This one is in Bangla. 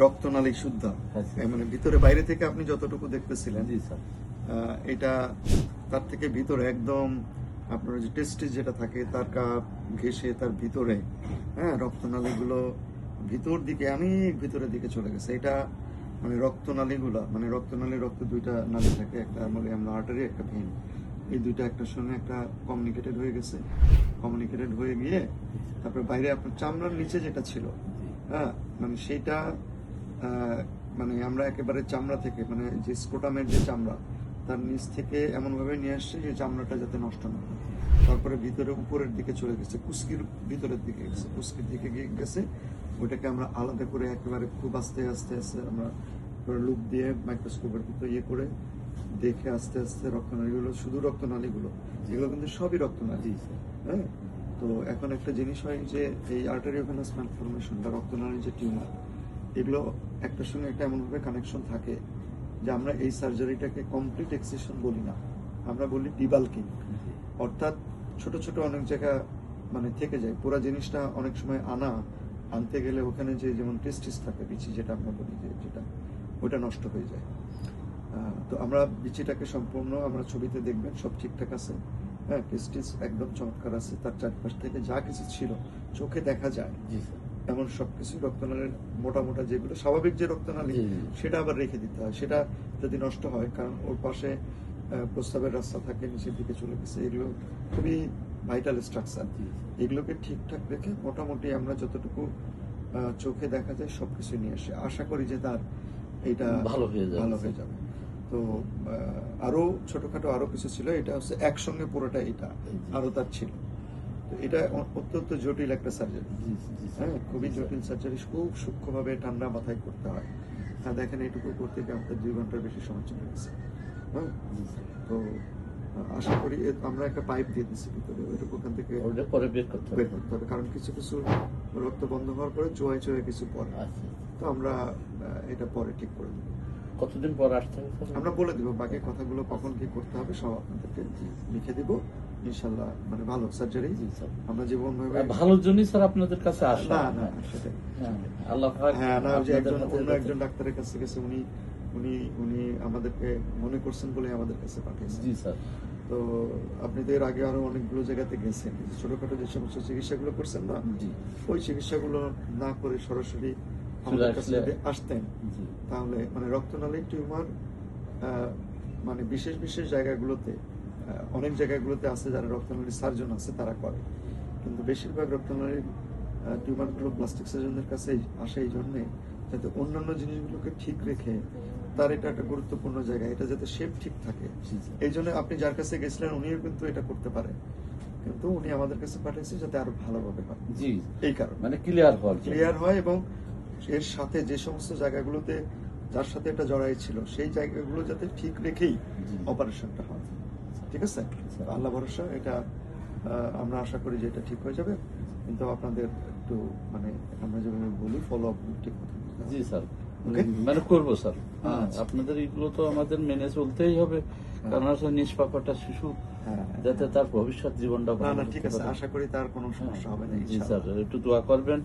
রক্তনালী শুদ্ধ, মানে ভিতরে বাইরে থেকে আপনি যতটুকু দেখতেছিলেন এটা তার থেকে ভিতরে একদম আপনার যে টেস্টিস যেটা থাকে তার কাপ ঘেঁষে তার ভিতরে, হ্যাঁ, রক্তনালীগুলো ভিতর দিকে অনেক ভিতরের দিকে চলে গেছে। এটা মানে রক্তনালীগুলো, মানে রক্ত দুইটা নালী থাকে, একটা বলি আমরা আর্টারি, একটা ভেন। এই দুইটা একটার সঙ্গে একটা কমিউনিকেটেড হয়ে গিয়ে তারপরে বাইরে আপনার চামড়ার নিচে যেটা ছিল, হ্যাঁ, মানে সেইটা মানে আমরা একেবারে চামড়া থেকে, মানে যে স্কোটামের যে চামড়া তার নিচ থেকে এমনভাবে নিয়ে আসছে যে চামড়াটা যাতে নষ্ট না হয়। তারপরে ভিতরে উপরের দিকে চলে গেছে, কুস্কির ভিতরের দিকে গেছে, কুস্কির দিকে গেছে। ওইটাকে আমরা আলাদা করে একেবারে খুব আস্তে আস্তে আমরা লুপ দিয়ে মাইক্রোস্কোপের ভিতরে করে দেখে আস্তে আস্তে রক্তনালীগুলো, শুধু রক্তনালীগুলো, এগুলো কিন্তু সবই রক্তনালী, হ্যাঁ। তো এখন একটা জিনিস হয় যে এই আর্টারিওভেনাস ম্যালফরমেশন বা রক্তনালীর যে টিউমার, এগুলো একটার সঙ্গে একটা এমনভাবে কানেকশন থাকে যে আমরা এই সার্জারিটাকে কমপ্লিট এক্সিশন বলি না, আমরা বলি ডিবাল্কিং। অর্থাৎ ছোট ছোট অনেক জায়গা মানে থেকে যায়, পুরো জিনিসটা অনেক সময় আনতে গেলে ওখানে যে যেমন টেস্টিস থাকে, বিচি যেটা আমরা বলি যে যেটা, ওটা নষ্ট হয়ে যায়। তো আমরা বিচিটাকে সম্পূর্ণ, আমরা ছবিতে দেখবেন সব ঠিকঠাক আছে, হ্যাঁ, টেস্টিস একদম চমৎকার আছে, তার চারপাশ থেকে যা কিছু ছিল চোখে দেখা যায় এমন সবকিছু রক্তনালীর মোটা মোটা যেগুলো স্বাভাবিক যে রক্তনালী, সেটা আবার রেখে দিতে হয়। সেটা যদি নষ্ট হয়, কারণ ওর পাশে প্রস্রাবের রাস্তা থাকে, নিচের দিকে চলে গেছে, এগুলো খুবই ভাইটাল স্ট্রাকচার। এগুলোকে ঠিকঠাক রেখে মোটামুটি আমরা যতটুকু চোখে দেখা যায় সবকিছু নিয়ে আসে, আশা করি যে তার এটা ভালো হয়ে যাবে। তো আরো ছোটখাটো আরো কিছু ছিল, এটা হচ্ছে একসঙ্গে পুরোটা এটা আরো তার ছিল। তো এটা অত্যন্ত জটিল একটা সার্জারি, হ্যাঁ, খুবই জটিল সার্জারি, খুব সূক্ষ্মভাবে ঠান্ডা মাথায় করতে হয়। হ্যাঁ, দেখেন এইটুকু করতে গিয়ে আমাদের 2 ঘন্টার বেশি সময় চলে গেছে, হ্যাঁ। তো আশা করি আমরা একটা পাইপ দিয়ে দিচ্ছি ভিতরে, ওইটুকু ওখান থেকে বের করতে হবে, কারণ কিছু কিছু রক্ত বন্ধ হওয়ার পরে চোয়াই কিছু পরে, তো আমরা এটা পরে ঠিক করে দেবো। কতদিন পর আসতে হবে আমরা বলে দিব, বাকি কথাগুলো কখন কি করতে হবে সব আপনাদেরকে লিখে দিব ইনশাআল্লাহ। মানে ভালো সার্জারি, আমরা জীবন ভালোর জন্যই স্যার আপনাদের কাছে আসা। না সেটাই, আল্লাহ পাক, হ্যাঁ, না, যে একজন ডাক্তারের কাছে গেছে, উনি আমাদেরকে মনে করছেন বলে আমাদের কাছে পাঠিয়েছেন। জি স্যার। তো আপনি তো এর আগে আরো অনেকগুলো জায়গাতে গেছেন, ছোটখাটো যে সমস্ত চিকিৎসাগুলো করছেন না, ওই চিকিৎসাগুলো না করে সরাসরি আমাদের কাছে যদি আসতেন, তাহলে মানে রক্তনালীর টিউমার মানে বিশেষ বিশেষ জায়গাগুলোতে, অনেক জায়গাগুলোতে আছে যারা রক্তনালীর সার্জন আছে তারা করে, কিন্তু বেশিরভাগ রক্তনালীর টিউমারগুলো প্লাস্টিক সার্জনের কাছে আসে এই জন্যে যাতে অন্যান্য জিনিসগুলোকে ঠিক রেখে, তার এটা একটা গুরুত্বপূর্ণ জায়গা, এটা যাতে শেপ ঠিক থাকে। এই জন্য আপনি যার কাছে গেছিলেন উনিও কিন্তু এটা করতে পারে, কিন্তু উনি আমাদের কাছে পাঠিয়েছে যাতে আরো ভালোভাবে হয়। জি, এই কারণে মানে ক্লিয়ার হয় এবং এর সাথে যে সমস্ত জায়গাগুলোতে যার সাথে এটা জড়াই ছিল সেই জায়গাগুলো যাতে ঠিক রেখেই অপারেশনটা হয়। ঠিক আছে, আল্লাহ ভরসা, এটা আমরা আশা করি যে এটা ঠিক হয়ে যাবে, কিন্তু আপনাদের একটু মানে আমরা যেভাবে বলি ফলো আপ ঠিক মতো। জি স্যার, মানে করবো স্যার। আপনাদের এগুলো তো আমাদের মেনে চলতেই হবে, কারণ আসলে নিষ্পাপ একটা শিশু যাতে তার ভবিষ্যৎ জীবনটা ভালো। ঠিক আছে, আশা করি তার কোনো সমস্যা হবে না। জি স্যার, একটু দোয়া করবেন।